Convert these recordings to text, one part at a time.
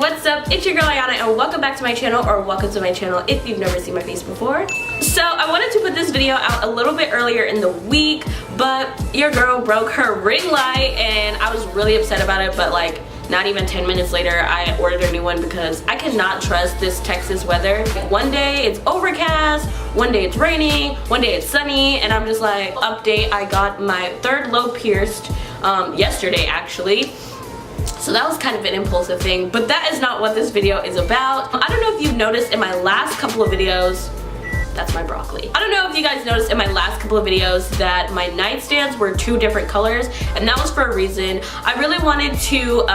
what's up? It's your girl Aiyana and welcome back to my channel, or welcome to my channel if you've never seen my face before. So I wanted to put this video out a little bit earlier in the week, but your girl broke her ring light and I was really upset about it, but like not even 10 minutes later I ordered a new one because I cannot trust this Texas weather. One day it's overcast, one day it's raining, one day it's sunny, and I'm just like, update, I got my third lobe pierced yesterday actually. So that was kind of an impulsive thing, but that is not what this video is about. I don't know if you've noticed in my last couple of videos, that's my broccoli. I don't know if you guys noticed in my last couple of videos that my nightstands were two different colors, and that was for a reason. I really wanted to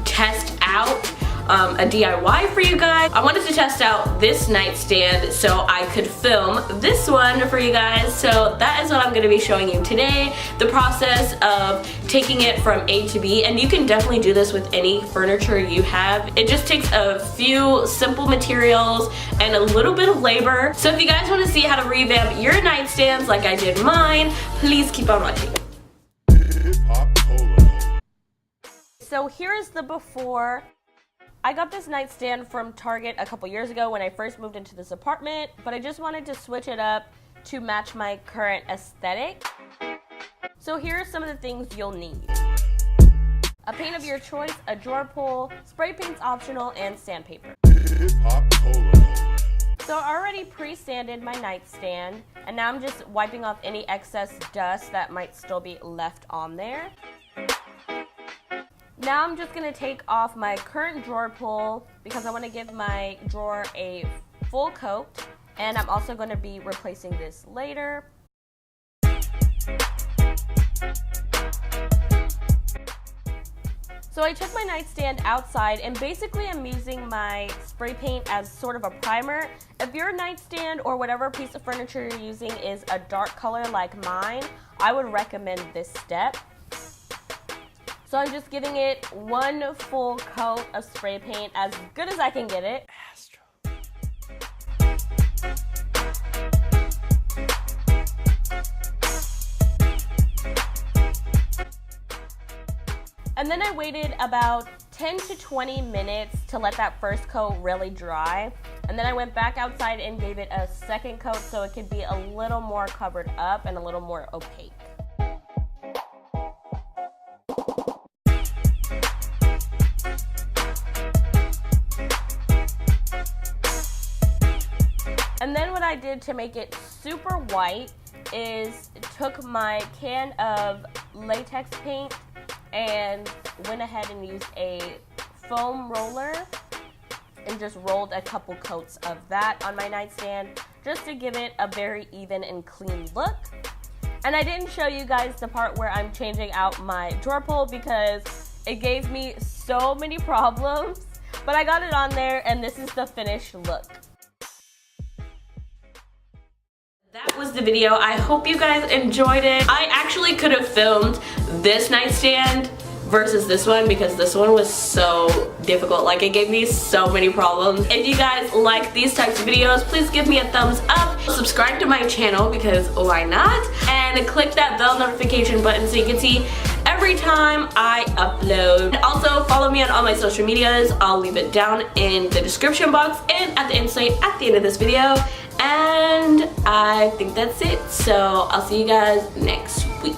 test out a DIY for you guys. I wanted to test out this nightstand so I could film this one for you guys. So that is what I'm going to be showing you today, the process of taking it from A to B, and you can definitely do this with any furniture you have. It just takes a few simple materials and a little bit of labor. So if you guys want to see how to revamp your nightstands like I did mine, please keep on watching. So here's the before. I got this nightstand from Target a couple years ago when I first moved into this apartment, but I just wanted to switch it up to match my current aesthetic. So here are some of the things you'll need. A paint of your choice, a drawer pull, spray paint's optional, and sandpaper. So I already pre-sanded my nightstand, and now I'm just wiping off any excess dust that might still be left on there. Now I'm just going to take off my current drawer pull because I want to give my drawer a full coat, and I'm also going to be replacing this later. So I took my nightstand outside, and basically I'm using my spray paint as sort of a primer. If your nightstand or whatever piece of furniture you're using is a dark color like mine, I would recommend this step. So I'm just giving it one full coat of spray paint, as good as I can get it. And then I waited about 10 to 20 minutes to let that first coat really dry. And then I went back outside and gave it a second coat so it could be a little more covered up and a little more opaque. And then what I did to make it super white is took my can of latex paint and went ahead and used a foam roller and just rolled a couple coats of that on my nightstand just to give it a very even and clean look. And I didn't show you guys the part where I'm changing out my drawer pull because it gave me so many problems, but I got it on there and this is the finished look. That was the video. I hope you guys enjoyed it. I actually could have filmed this nightstand versus this one because this one was so difficult. Like, it gave me so many problems. If you guys like these types of videos, please give me a thumbs up. Subscribe to my channel because why not? And click that bell notification button so you can see every time I upload. Also, follow me on all my social medias. I'll leave it down in the description box and at the insert at the end of this video. And I think that's it. So I'll see you guys next week.